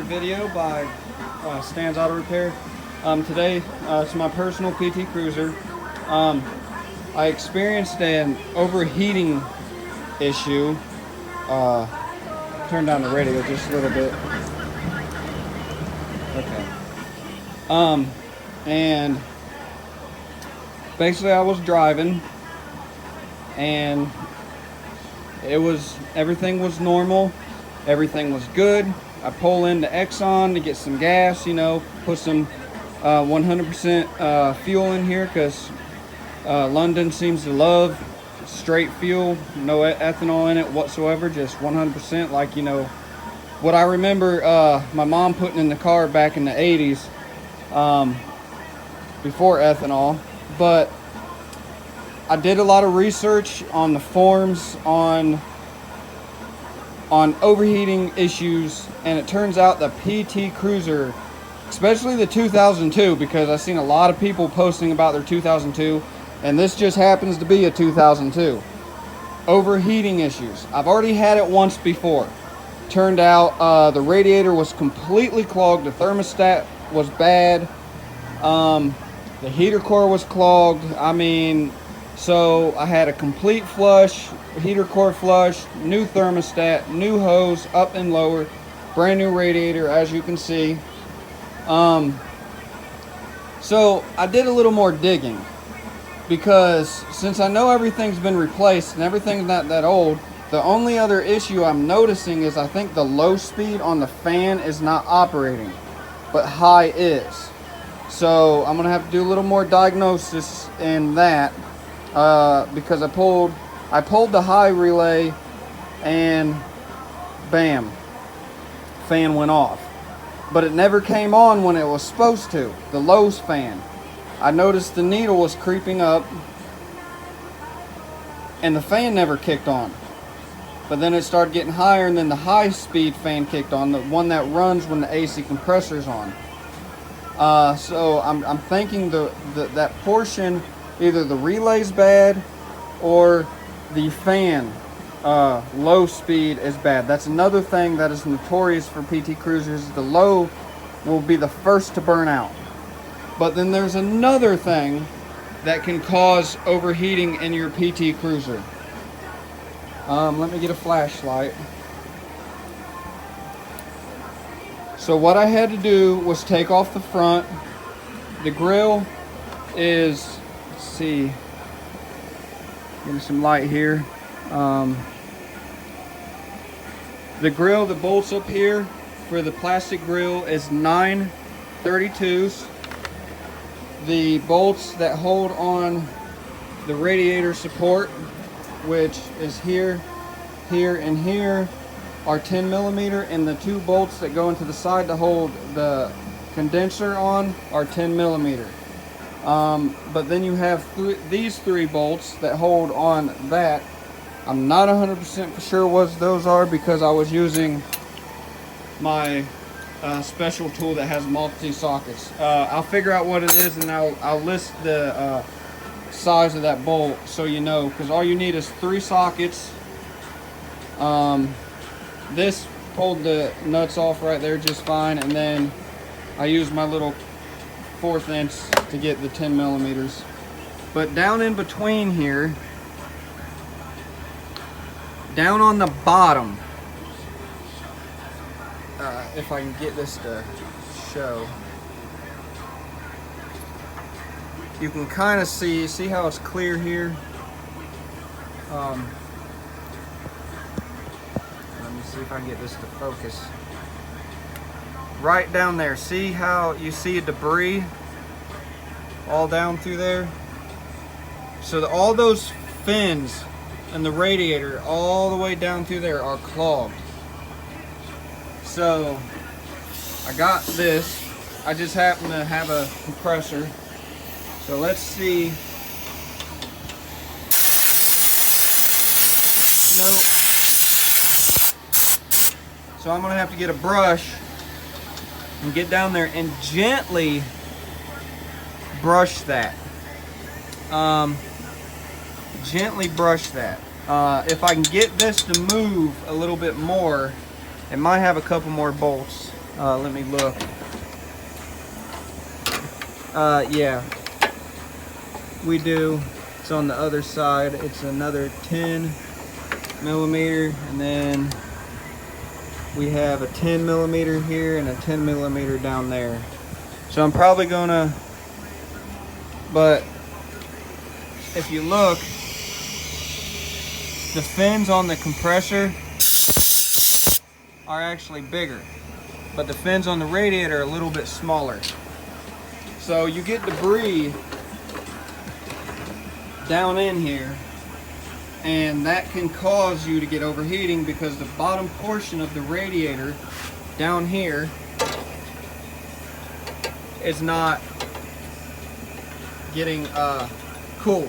video by Stan's Auto Repair. Today, it's my personal PT Cruiser. I experienced an overheating issue. Turn down the radio just a little bit. Okay. And basically I was driving and everything was normal. Everything was good. I pull into Exxon to get some gas, you know, put some 100% fuel in here because London seems to love straight fuel, no ethanol in it whatsoever, just 100%, like, you know, what I remember my mom putting in the car back in the 80s before ethanol. But I did a lot of research on the forums on overheating issues, and it turns out the PT Cruiser, especially the 2002, because I've seen a lot of people posting about their 2002, and this just happens to be a 2002. Overheating issues. I've already had it once before. Turned out the radiator was completely clogged, the thermostat was bad, the heater core was clogged. I mean, so I had a complete flush, heater core flush, new thermostat, new hose, up and lower, brand new radiator, as you can see. So I did a little more digging, because since I know everything's been replaced and everything's not that old, the only other issue I'm noticing is I think the low speed on the fan is not operating, but high is. So I'm gonna have to do a little more diagnosis in that. Because I pulled the high relay and bam, fan went off. But it never came on when it was supposed to, the low fan. I noticed the needle was creeping up and the fan never kicked on. But then it started getting higher, and then the high speed fan kicked on, the one that runs when the AC compressor's on. So I'm thinking that portion, either the relay's bad or the fan low speed is bad. That's another thing that is notorious for PT Cruisers. The low will be the first to burn out. But then there's another thing that can cause overheating in your PT Cruiser. Let me get a flashlight. So what I had to do was take off the front. The grill is, let's see, give me some light here. The grill, the bolts up here for the plastic grill is 9/32s. The bolts that hold on the radiator support, which is here, here, and here, are 10mm, and the two bolts that go into the side to hold the condenser on are 10mm. But then you have these three bolts that hold on that. I'm not 100% for sure what those are, because I was using my special tool that has multi sockets. I'll figure out what it is, and I'll list the size of that bolt so you know, because all you need is 3 sockets. This pulled the nuts off right there just fine, and then I used my little 1/4 inch to get the 10mm. But down in between here, down on the bottom, if I can get this to show, you can kind of see how it's clear here. Let me see if I can get this to focus. Right down there, see how you see debris all down through there? So all those fins and the radiator all the way down through there are clogged. So I got this. I just happen to have a compressor. So let's see. Nope. So I'm gonna have to get a brush and get down there and gently brush that. Gently brush that. If I can get this to move a little bit more, it might have a couple more bolts Let me look. Yeah, we do. It's on the other side. It's another 10 millimeter, and then we have a 10 millimeter here and a 10 millimeter down there. So I'm probably gonna, but if you look, the fins on the compressor are actually bigger, but the fins on the radiator are a little bit smaller. So you get debris down in here, and that can cause you to get overheating because the bottom portion of the radiator down here is not getting cool.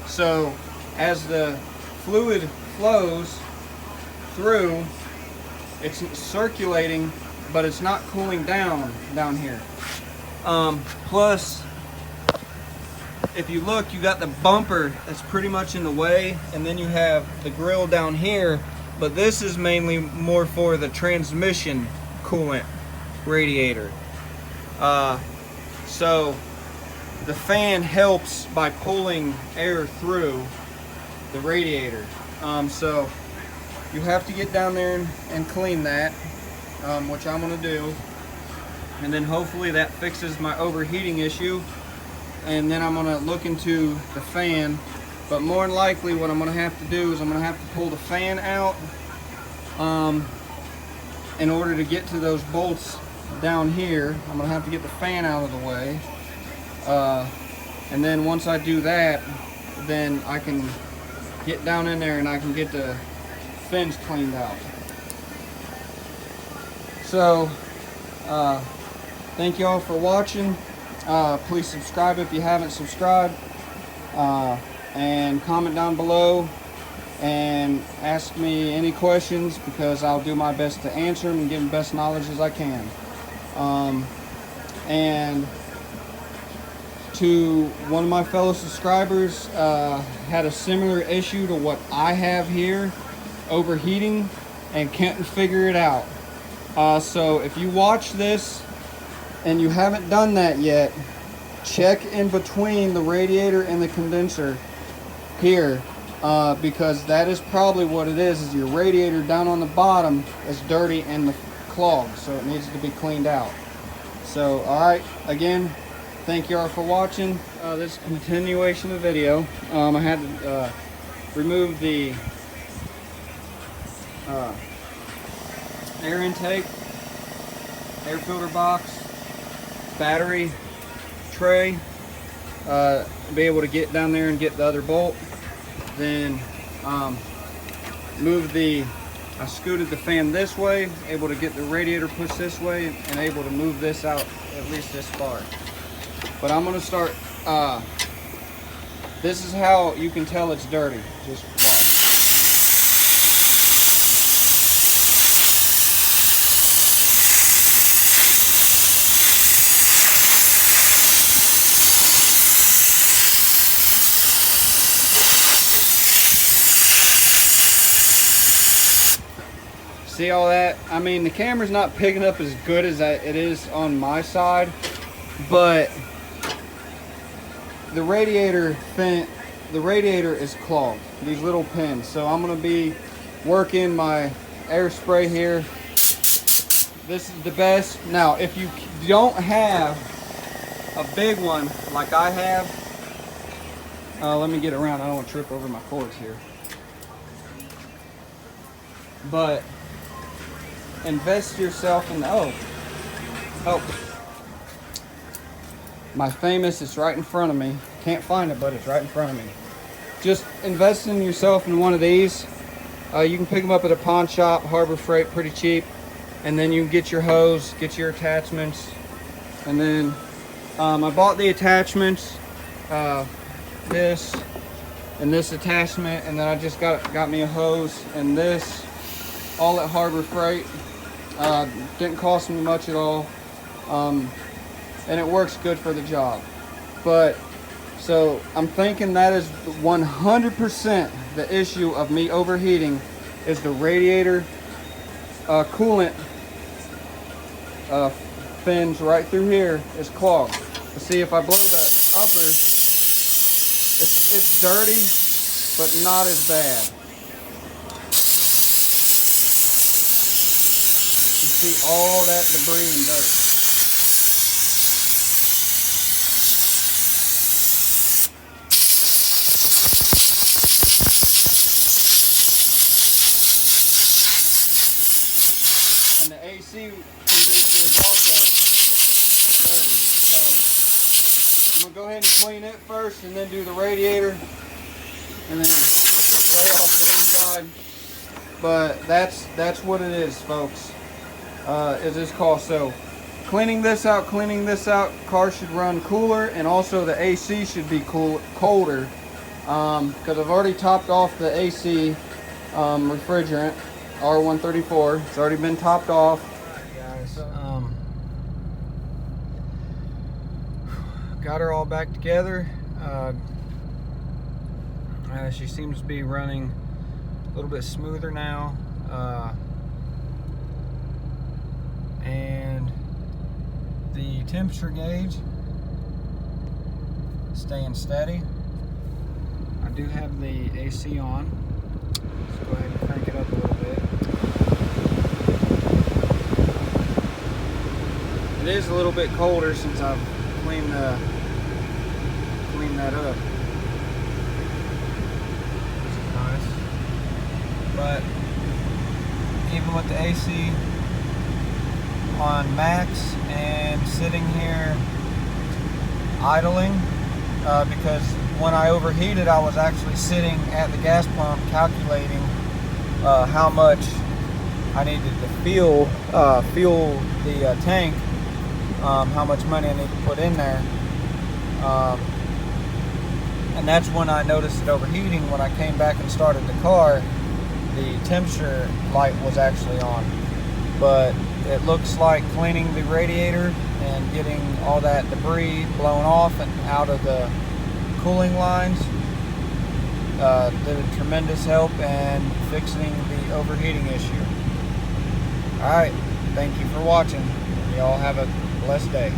So as the fluid flows through, it's circulating, but it's not cooling down here. Plus, if you look, you got the bumper that's pretty much in the way, and then you have the grill down here, but this is mainly more for the transmission coolant radiator. So the fan helps by pulling air through the radiator. So you have to get down there and clean that, which I'm gonna do, and then hopefully that fixes my overheating issue. And then I'm gonna look into the fan, but more than likely what I'm gonna have to do is I'm gonna have to pull the fan out in order to get to those bolts down here. I'm gonna have to get the fan out of the way, and then once I do that, then I can get down in there and I can get the fins cleaned out. So thank you all for watching. Please subscribe if you haven't subscribed, and comment down below and ask me any questions, because I'll do my best to answer them and give them the best knowledge as I can. And to one of my fellow subscribers, had a similar issue to what I have here, overheating, and can't figure it out. So if you watch this and you haven't done that yet, check in between the radiator and the condenser here, because that is probably what it is your radiator down on the bottom is dirty and clogged, so it needs to be cleaned out. So alright, again, thank you all for watching this continuation of the video. I had to remove the air intake, air filter box, battery tray, be able to get down there and get the other bolt. Then I scooted the fan this way, able to get the radiator pushed this way, and able to move this out at least this far. But I'm gonna start, this is how you can tell it's dirty. Just see all that? I mean, the camera's not picking up as good as it is on my side, but the radiator is clogged, these little pins. So I'm gonna be working my air spray here. This is the best. Now, if you don't have a big one like I have, let me get around. I don't want to trip over my cords here. But invest yourself in the, oh, my famous, it's right in front of me. Can't find it, but it's right in front of me. Just invest in yourself in one of these. You can pick them up at a pawn shop, Harbor Freight, pretty cheap. And then you can get your hose, get your attachments. And then I bought the attachments, this and this attachment, and then I just got me a hose and this, all at Harbor Freight. Didn't cost me much at all, and it works good for the job. But so I'm thinking that is 100% the issue of me overheating, is the radiator coolant fins right through here is clogged. But see, if I blow the upper, it's dirty, but not as bad. You see all that debris and dirt. And the AC condenser is also dirty. So I'm gonna go ahead and clean it first and then do the radiator and then spray off the inside. But that's what it is, folks. Is this call. So cleaning this out, car should run cooler, and also the AC should be colder, because I've already topped off the AC refrigerant R134. It's already been topped off. Alright guys, got her all back together. She seems to be running a little bit smoother now, and the temperature gauge staying steady. I do have the AC on. Let's go ahead and crank it up a little bit. It is a little bit colder since I've cleaned that up. Which is nice. But even with the AC on max and sitting here idling, because when I overheated, I was actually sitting at the gas pump calculating how much I needed to fuel the tank, how much money I need to put in there, and that's when I noticed it overheating. When I came back and started the car, the temperature light was actually on. But it looks like cleaning the radiator and getting all that debris blown off and out of the cooling lines did a tremendous help in fixing the overheating issue. Alright, thank you for watching. Y'all have a blessed day.